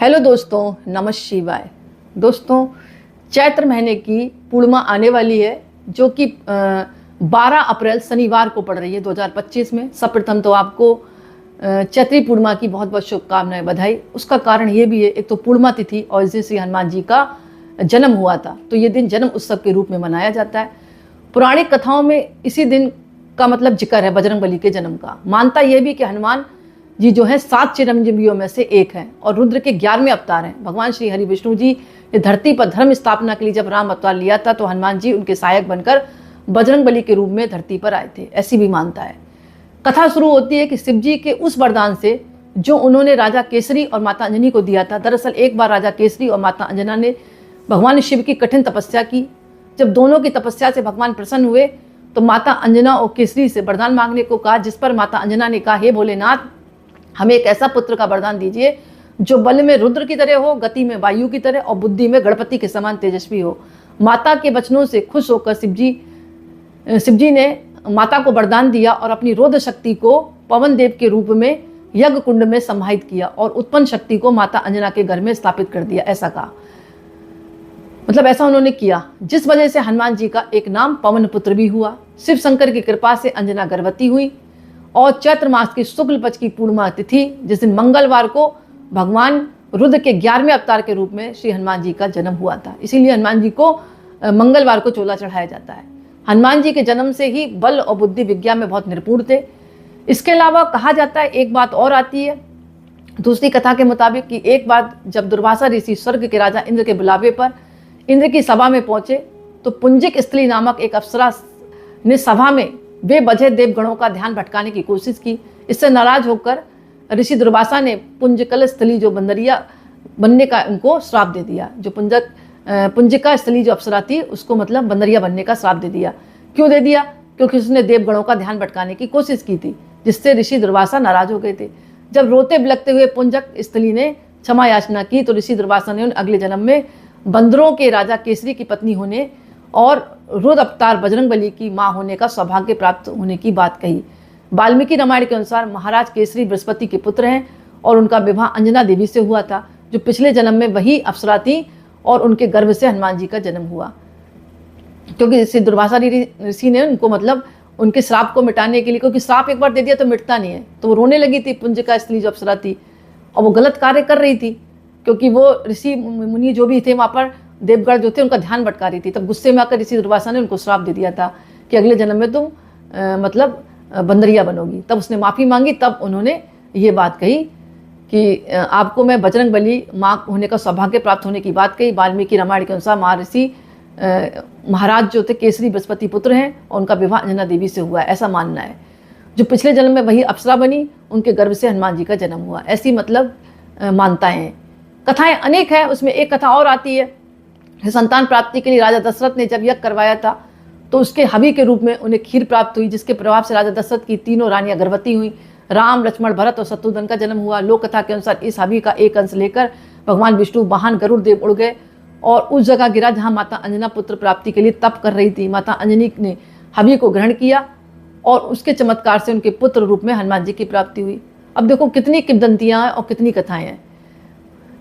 Hello दोस्तों, नमः शिवाय। दोस्तों, चैत्र महीने की पूर्णिमा आने वाली है जो कि 12 अप्रैल शनिवार को पड़ रही है 2025 में। सर्वप्रथम तो आपको चैत्री पूर्णिमा की बहुत बहुत शुभकामनाएं, बधाई। उसका कारण ये भी है, एक तो पूर्णिमा तिथि और इस दिन श्री हनुमान जी का जन्म हुआ था, तो ये दिन जन्म उत्सव के रूप में मनाया जाता है। पौराणिक कथाओं में इसी दिन का मतलब जिक्र है बजरंगबली के जन्म का। मानता यह भी कि हनुमान जी जो है 7 चिरंजीवियों में से एक है और रुद्र के 11वें अवतार हैं। भगवान श्री हरि विष्णु जी ने धरती पर धर्म स्थापना के लिए जब राम अवतार लिया था तो हनुमान जी उनके सहायक बनकर बजरंगबली के रूप में धरती पर आए थे, ऐसी भी मानता है। कथा शुरू होती है कि शिव जी के उस वरदान से जो उन्होंने राजा केसरी और माता अंजनी को दिया था। दरअसल एक बार राजा केसरी और माता अंजना ने भगवान शिव की कठिन तपस्या की। जब दोनों की तपस्या से भगवान प्रसन्न हुए तो माता अंजना और केसरी से वरदान मांगने को कहा, जिस पर माता अंजना ने कहा, हे भोलेनाथ, हमें एक ऐसा पुत्र का वरदान दीजिए जो बल में रुद्र की तरह हो, गति में वायु की तरह और बुद्धि में गणपति के समान तेजस्वी हो। माता के वचनों से खुश होकर शिव जी ने माता को वरदान दिया और अपनी रोध शक्ति को पवन देव के रूप में यज्ञ कुंड में समाहित किया और उत्पन्न शक्ति को माता अंजना के घर में स्थापित कर दिया। ऐसा कहा, मतलब ऐसा उन्होंने किया, जिस वजह से हनुमान जी का एक नाम पवन पुत्र भी हुआ। शिव शंकर की कृपा से अंजना गर्भवती हुई और चैत्र मास की शुक्ल पक्ष की पूर्णिमा तिथि, जिस दिन मंगलवार को भगवान रुद्र के 11वें अवतार के रूप में श्री हनुमान जी का जन्म हुआ था। इसीलिए हनुमान जी को मंगलवार को चोला चढ़ाया जाता है। हनुमान जी के जन्म से ही बल और बुद्धि विज्ञान में बहुत निपुण थे। इसके अलावा कहा जाता है, एक बात और आती है दूसरी कथा के मुताबिक कि एक बार जब दुर्वासा ऋषि स्वर्ग के राजा इंद्र के बुलावे पर इंद्र की सभा में पहुंचे तो पुंजिक स्थली नामक एक अप्सरा ने सभा में बेवजह देवगणों का ध्यान भटकाने की कोशिश की। इससे नाराज होकर ऋषि दुर्वासा ने पुंजकल स्थली जो बंदरिया बनने का उनको श्राप दे दिया। जो पुंजिका स्थली जो अप्सरा थी उसको मतलब बंदरिया बनने का श्राप दे दिया। क्यों दे दिया? क्योंकि उसने देवगणों का ध्यान भटकाने की कोशिश की थी, जिससे ऋषि दुर्वासा नाराज हो गए थे। जब रोते बिलखते हुए पुंजक स्थली ने क्षमा याचना की तो ऋषि दुर्वासा ने उन अगले जन्म में बंदरों के राजा केसरी की पत्नी होने और रुद्र अवतार बजरंगबली की मां होने का सौभाग्य प्राप्त होने की बात कही। वाल्मीकि रामायण के अनुसार महाराज केसरी बृहस्पति के पुत्र हैं और उनका विवाह अंजना देवी से हुआ था, जो पिछले जन्म में वही अप्सरा थी और उनके गर्भ से हनुमान जी का जन्म हुआ। क्योंकि ऋषि दुर्वासा ऋषि ने उनको मतलब उनके श्राप को मिटाने के लिए, क्योंकि श्राप एक बार दे दिया तो मिटता नहीं है, तो वो रोने लगी थी पुंजिका स्थली जो अप्सरा थी और वो गलत कार्य कर रही थी, क्योंकि वो ऋषि मुनि जो भी थे वहाँ पर देवगण जो थे उनका ध्यान भटका रही थी। तब गुस्से में आकर ऋषि दुर्वासा ने उनको श्राप दे दिया था कि अगले जन्म में तुम मतलब बंदरिया बनोगी। तब उसने माफ़ी मांगी, तब उन्होंने ये बात कही कि आपको मैं बजरंगबली माँ होने का सौभाग्य प्राप्त होने की बात कही। वाल्मीकि रामायण के अनुसार महर्षि महाराज जो थे केसरी बृहस्पति पुत्र हैं और उनका विवाह अंजना देवी से हुआ है, ऐसा मानना है। जो पिछले जन्म में वही अप्सरा बनी, उनके गर्भ से हनुमान जी का जन्म हुआ, ऐसी मतलब मान्यताएं हैं। कथाएं अनेक हैं, उसमें एक कथा और आती है, संतान प्राप्ति के लिए राजा दशरथ ने जब यज्ञ करवाया था तो उसके हवि के रूप में उन्हें खीर प्राप्त हुई, जिसके प्रभाव से राजा दशरथ की 3 रानियां गर्भवती हुई। राम, लक्ष्मण, भरत और शत्रुघ्न का जन्म हुआ। लोक कथा के अनुसार इस हवि का एक अंश लेकर भगवान विष्णु वाहन गरुड़ देव उड़ गए और उस जगह गिरा जहाँ माता अंजना पुत्र प्राप्ति के लिए तप कर रही थी। माता अंजनी ने हवि को ग्रहण किया और उसके चमत्कार से उनके पुत्र रूप में हनुमान जी की प्राप्ति हुई। अब देखो कितनी किंवदंतियाँ और कितनी कथाएँ हैं।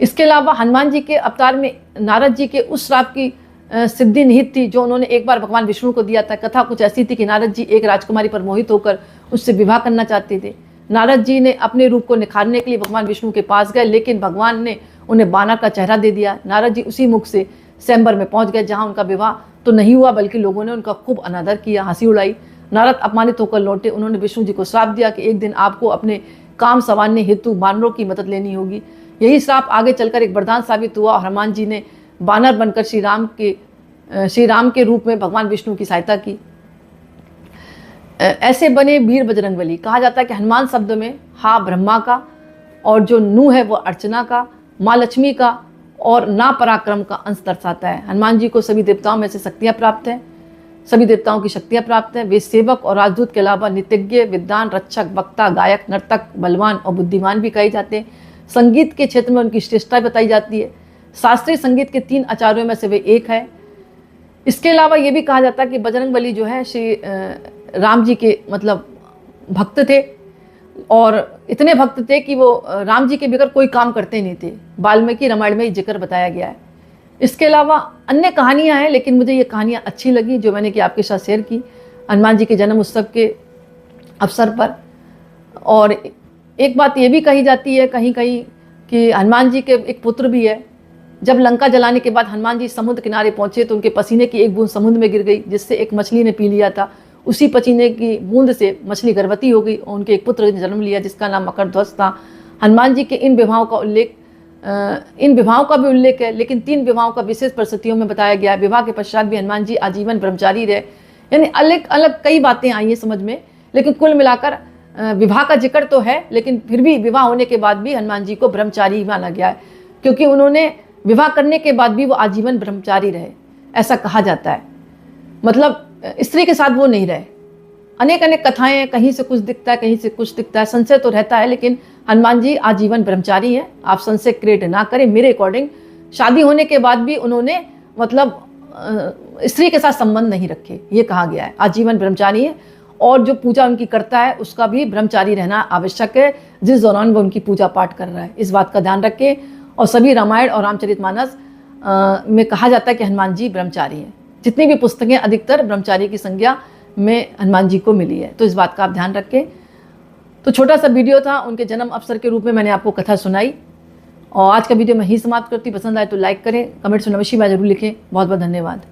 इसके अलावा हनुमान जी के अवतार में नारद जी के उस श्राप की सिद्धि निहित थी जो उन्होंने एक बार भगवान विष्णु को दिया था। कथा कुछ ऐसी थी कि नारद जी एक राजकुमारी पर मोहित होकर उससे विवाह करना चाहते थे। नारद जी ने अपने रूप को निखारने के लिए भगवान विष्णु के पास गए, लेकिन भगवान ने उन्हें बानर का चेहरा दे दिया। नारद जी उसी मुख से स्वयंवर में पहुंच गए, जहाँ उनका विवाह तो नहीं हुआ बल्कि लोगों ने उनका खूब अनादर किया, हंसी उड़ाई। नारद अपमानित होकर लौटे। उन्होंने विष्णु जी को श्राप दिया कि एक दिन आपको अपने काम संवारने हेतु बानरों की मदद लेनी होगी। यही श्राप आगे चलकर एक वरदान साबित हुआ और हनुमान जी ने बानर बनकर श्री राम के रूप में भगवान विष्णु की सहायता की। ऐसे बने वीर बजरंगबली। कहा जाता है कि हनुमान शब्द में हा ब्रह्मा का और जो नु है वो अर्चना का, माँ लक्ष्मी का और ना पराक्रम का अंश दर्शाता है। हनुमान जी को सभी देवताओं में से शक्तियाँ प्राप्त हैं, सभी देवताओं की शक्तियाँ प्राप्त हैं। वे सेवक और राजदूत के अलावा नित्यज्ञ, विद्वान, रक्षक, वक्ता, गायक, नर्तक, बलवान और बुद्धिमान भी कहे जाते हैं। संगीत के क्षेत्र में उनकी श्रेष्ठता बताई जाती है। शास्त्रीय संगीत के 3 आचार्यों में से वे एक है। इसके अलावा ये भी कहा जाता है कि बजरंगबली जो है श्री राम जी के मतलब भक्त थे। और इतने भक्त थे कि वो राम जी के बगैर कोई काम करते नहीं थे। वाल्मीकि रामायण में ये जिक्र बताया गया है। इसके अलावा अन्य कहानियाँ हैं, लेकिन मुझे ये कहानियाँ अच्छी लगी जो मैंने कि आपके साथ शेयर की हनुमान जी के जन्म उत्सव के अवसर पर। और एक बात ये भी कही जाती है कहीं कहीं कि हनुमान जी के एक पुत्र भी है। जब लंका जलाने के बाद हनुमान जी समुद्र किनारे पहुंचे तो उनके पसीने की एक बूंद समुद्र में गिर गई, जिससे एक मछली ने पी लिया था। उसी पसीने की बूंद से मछली गर्भवती हो गई और उनके एक पुत्र ने जन्म लिया जिसका नाम मकरध्वज था। हनुमान जी के इन विवाहों का भी उल्लेख है, लेकिन 3 विवाहों का विशेष परिस्थितियों में बताया गया है। विवाह के पश्चात भी हनुमान जी आजीवन ब्रह्मचारी रहे। यानी अलग अलग कई बातें आई हैं समझ में, लेकिन कुल मिलाकर विवाह का जिक्र तो है, लेकिन फिर भी विवाह होने के बाद भी हनुमान जी को ब्रह्मचारी ही माना गया है, क्योंकि उन्होंने विवाह करने के बाद भी वो आजीवन ब्रह्मचारी रहे, ऐसा कहा जाता है। मतलब स्त्री के साथ वो नहीं रहे। अनेक अनेक कथाएं हैं, कहीं से कुछ दिखता है, कहीं से कुछ दिखता है, संशय तो रहता है, लेकिन हनुमान जी आजीवन ब्रह्मचारी हैं। आप संशय क्रिएट ना करें। मेरे अकॉर्डिंग शादी होने के बाद भी उन्होंने मतलब स्त्री के साथ संबंध नहीं रखे, ये कहा गया है। आजीवन ब्रह्मचारी है और जो पूजा उनकी करता है उसका भी ब्रह्मचारी रहना आवश्यक है, जिस दौरान वो उनकी पूजा पाठ कर रहा है। इस बात का ध्यान रखें। और सभी रामायण और रामचरितमानस में कहा जाता है कि हनुमान जी ब्रह्मचारी हैं। जितनी भी पुस्तकें अधिकतर ब्रह्मचारी की संज्ञा में हनुमान जी को मिली है, तो इस बात का आप ध्यान रखें। तो छोटा सा वीडियो था, उनके जन्म अवसर के रूप में मैंने आपको कथा सुनाई। और आज का वीडियो मैं ही समाप्त करती। पसंद आए तो लाइक करें, कमेंट्स में नमः शिवाय जरूर लिखें। बहुत बहुत धन्यवाद।